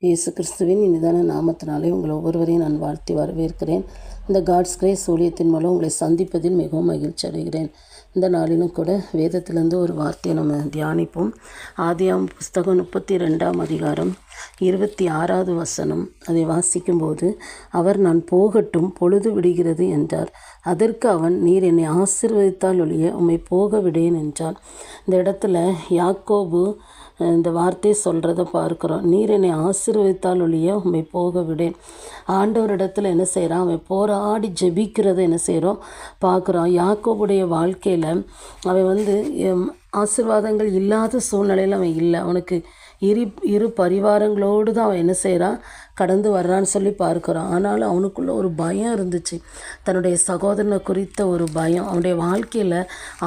இயேசு கிறிஸ்துவின் இனிதான நாமத்தினாலே உங்கள் ஒவ்வொருவரையும் நான் வாழ்த்தி வரவேற்கிறேன். இந்த காட்ஸ் கிரேஸ் ஊழியத்தின் மூலம் உங்களை சந்திப்பதில் மிகவும் மகிழ்ச்சி அடைகிறேன். இந்த நாளிலும் கூட வேதத்திலிருந்து ஒரு வார்த்தையை நம்ம தியானிப்போம். ஆதியாகமம் புஸ்தகம் 32ஆம் அதிகாரம் 26வது வசனம். அதை வாசிக்கும்போது, அவர் நான் போகட்டும், பொழுது விடுகிறது என்றார். அதற்கு அவன், நீர் என்னை ஆசீர்வதித்தால் ஒழிய உம்மை போக விடேன் என்றான். இந்த இடத்துல யாக்கோபு இந்த வார்த்தையை சொல்கிறத பார்க்குறோம். நீர் என்னை ஆசீர்வதித்தால் ஒழிய உம்மை போக விடேன். ஆண்டவரிடத்தில் என்ன செய்கிறான்? அவன் போராடி ஜெபிக்கிறத என்ன செய்கிறோம் பார்க்குறோம். யாக்கோபுடைய வாழ்க்கையில் அவன் ஆசீர்வாதங்கள் இல்லாத சூழ்நிலையில் அவன் இல்லை. அவனுக்கு இரு பரிவாரங்களோடு தான் அவன் என்ன செய்கிறான், கடந்து வர்றான்னு சொல்லி பார்க்குறான். ஆனாலும் அவனுக்குள்ள ஒரு பயம் இருந்துச்சு, தன்னுடைய சகோதரனை குறித்த ஒரு பயம். அவனுடைய வாழ்க்கையில்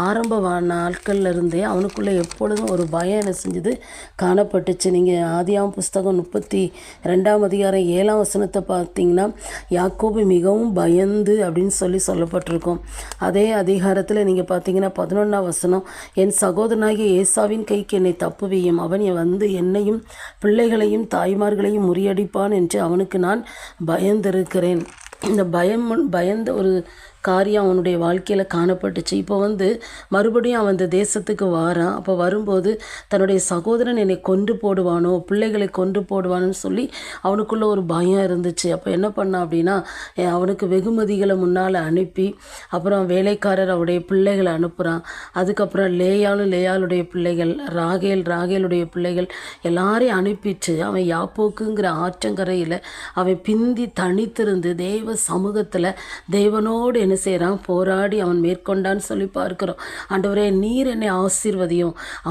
ஆரம்ப நாட்களில் இருந்தே அவனுக்குள்ளே எப்பொழுதும் ஒரு பயம் என்ன செஞ்சது காணப்பட்டுச்சு. நீங்கள் ஆதியாகமம் புஸ்தகம் 32ஆம் அதிகாரம் 7ஆம் வசனத்தை பார்த்தீங்கன்னா, யாக்கோபு மிகவும் பயந்து அப்படின்னு சொல்லப்பட்டிருக்கும். அதே அதிகாரத்தில் நீங்கள் பார்த்தீங்கன்னா 11ஆம் வசனம், என் சகோதரனாகிய ஏசாவின் கைக்கு என்னை தப்புவியும், அவன் என்னையும் பிள்ளைகளையும் தாய்மார்களையும் முறியடிப்பான் என்று அவனுக்கு நான் பயந்திருக்கிறேன். இந்த பயந்த ஒரு காரியம் அவனுடைய வாழ்க்கையில் காணப்பட்டுச்சு. இப்போ மறுபடியும் அவன் அந்த தேசத்துக்கு வாரான். அப்போ வரும்போது தன்னுடைய சகோதரன் என்னை கொன்று போடுவானோ, பிள்ளைகளை கொன்று போடுவானோன்னு சொல்லி அவனுக்குள்ள ஒரு பயம் இருந்துச்சு. அப்போ என்ன பண்ணான் அப்படின்னா, அவனுக்கு வெகுமதிகளை முன்னால் அனுப்பி, அப்புறம் வேலைக்காரர் அவருடைய பிள்ளைகளை அனுப்புகிறான். அதுக்கப்புறம் லேயாளுடைய பிள்ளைகள், ராகேலுடைய பிள்ளைகள் எல்லாரையும் அனுப்பிச்சு அவன் யாப்போக்குங்கிற ஆற்றங்கரையில் அவன் பிந்தி தனித்திருந்து தேவ சமூகத்தில் தேவனோடு என்ன செய்கிறான், போராடி அவன் மேற்கொண்டான்னு சொல்லி பார்க்கிறோம். ஆண்டவரே, நீர் என்னை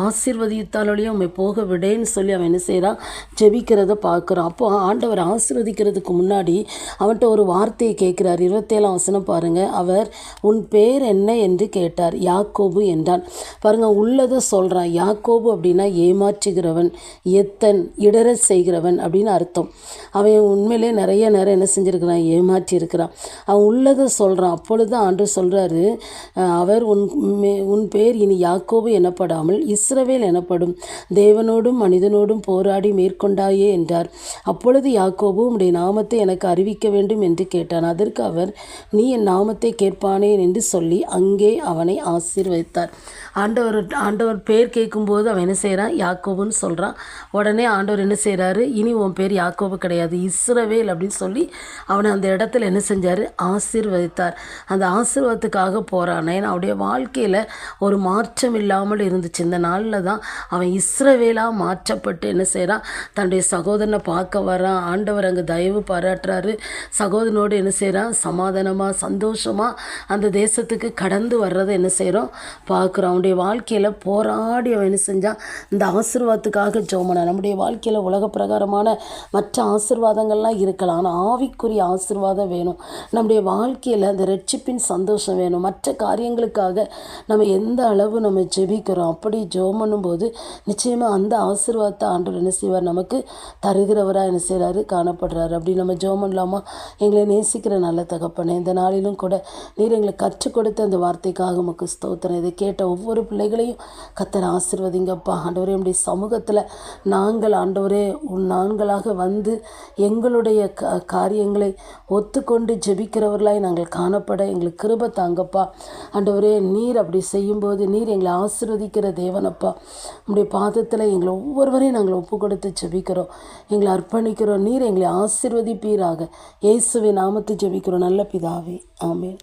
ஆசீர்வதித்தாலொழிய உம்மை போக விடேன்னு சொல்லி அவன் என்ன செய்கிறான், ஜெபிக்கிறத பார்க்குறான். அப்போ ஆண்டவர் ஆசீர்வதிக்கிறதுக்கு முன்னாடி அவன்கிட்ட ஒரு வார்த்தையை கேட்குறார். 27ஆம் வசனம் பாருங்கள். அவர், உன் பேர் என்ன என்று கேட்டார். யாக்கோபு என்றான். பாருங்கள், உள்ளதை சொல்கிறான். யாக்கோபு அப்படின்னா ஏமாற்றுகிறவன், எத்தன், இடர செய்கிறவன் அப்படின்னு அர்த்தம். அவன் உண்மையிலே நிறைய நேரம் என்ன செஞ்சுருக்கிறான், ஏமாற்றி இருக்கிறான். அவன் உள்ளதை சொல்கிறான். அப்பொழுது ஆண்டவர் சொல்கிறாரு, அவர் உன் பேர் இனி யாக்கோபு எனப்படாமல் இஸ்ரவேல் எனப்படும், தேவனோடும் மனிதனோடும் போராடி மேற்கொண்டாயே என்றார். அப்பொழுது யாக்கோபு, உம்முடைய நாமத்தை எனக்கு அறிவிக்க வேண்டும் என்று கேட்டான். அதற்கு அவர், நீ என் நாமத்தை கேட்பானேன் என்று சொல்லி அங்கே அவனை ஆசீர்வதித்தார். ஆண்டவர் பேர் கேட்கும்போது அவன் என்ன செய்கிறான், யாக்கோபுன்னு சொல்கிறான். உடனே ஆண்டவர் என்ன செய்கிறாரு, இனி உன் பேர் யாக்கோபு கிடையாது, இஸ்ரவேல் அப்படின்னு சொல்லி அவனை அந்த இடத்துல என்ன செஞ்சார், ஆசீர்வதித்தார். அந்த ஆசீர்வாதத்துக்காக போகிறான். ஏன்னா அவனுடைய வாழ்க்கையில் ஒரு மாற்றம் இல்லாமல் இருந்துச்சு. இந்த நாளில் தான் அவன் இஸ்ரவேலாக மாற்றப்பட்டு என்ன செய்கிறான், தன்னுடைய சகோதரனை பார்க்க வரான். ஆண்டவர் அங்கே தயவு பாராட்டுறாரு. சகோதரனோடு என்ன செய்கிறான், சமாதானமாக சந்தோஷமாக அந்த தேசத்துக்கு கடந்து வர்றதை என்ன செய்கிறோம் பார்க்குறோம். அவனுடைய வாழ்க்கையில் போராடி அவன் என்ன செஞ்சான், இந்த ஆசீர்வாதத்துக்காக ஜெபம். நம்முடைய வாழ்க்கையில் உலக பிரகாரமான மற்ற ஆசீர்வாதங்கள்லாம் இருக்கலாம், ஆனால் ஆவிக்குரிய ஆசீர்வாதம் வேணும். நம்முடைய வாழ்க்கையில் அந்த ரட்சிப்பின் சந்தோஷம் வேணும். மற்ற காரியங்களுக்காக நம்ம எந்த அளவு நம்ம ஜெபிக்கிறோம், அப்படி ஜெபம் பண்ணும்போது நிச்சயமாக அந்த ஆசீர்வாதத்தை ஆண்டவர் என்ன செய்வார், நமக்கு தருகிறவராக என்ன செய்கிறாரு, காணப்படுறாரு. அப்படி நம்ம ஜெபம் பண்ணலாமா? எங்களை நேசிக்கிற நல்ல தகப்பனே, இந்த நாளிலும் கூட நீர் எங்களை கற்றுக் கொடுத்த அந்த வார்த்தைக்காக உமக்கு ஸ்தோத்திரம். இதை கேட்ட ஒவ்வொரு பிள்ளைகளையும் கர்த்தர் ஆசீர்வதிங்கப்பா. ஆண்டவரே, நம்முடைய சமூகத்தில் ஆண்டவரே நாங்களாக எங்களுடைய காரியங்களை ஒத்துக்கொண்டு ஜெபிக்கிறவர்களாய் நாங்கள் காணப்பட எங்களுக்கு கிருபை தாங்கப்பா. ஆண்டவரே, நீர் அப்படி செய்யும்போது நீர் எங்களை ஆசீர்வதிக்கிற தேவனப்பா. உம்முடைய பாதத்தில் எங்களை ஒவ்வொருவரையும் நாங்கள் ஒப்பு கொடுத்து ஜெபிக்கிறோம், எங்களை அர்ப்பணிக்கிறோம். நீர் எங்களை ஆசீர்வதிப்பீராக. இயேசுவின் நாமத்தை ஜெபிக்கிறோம் நல்ல பிதாவே, ஆமென்.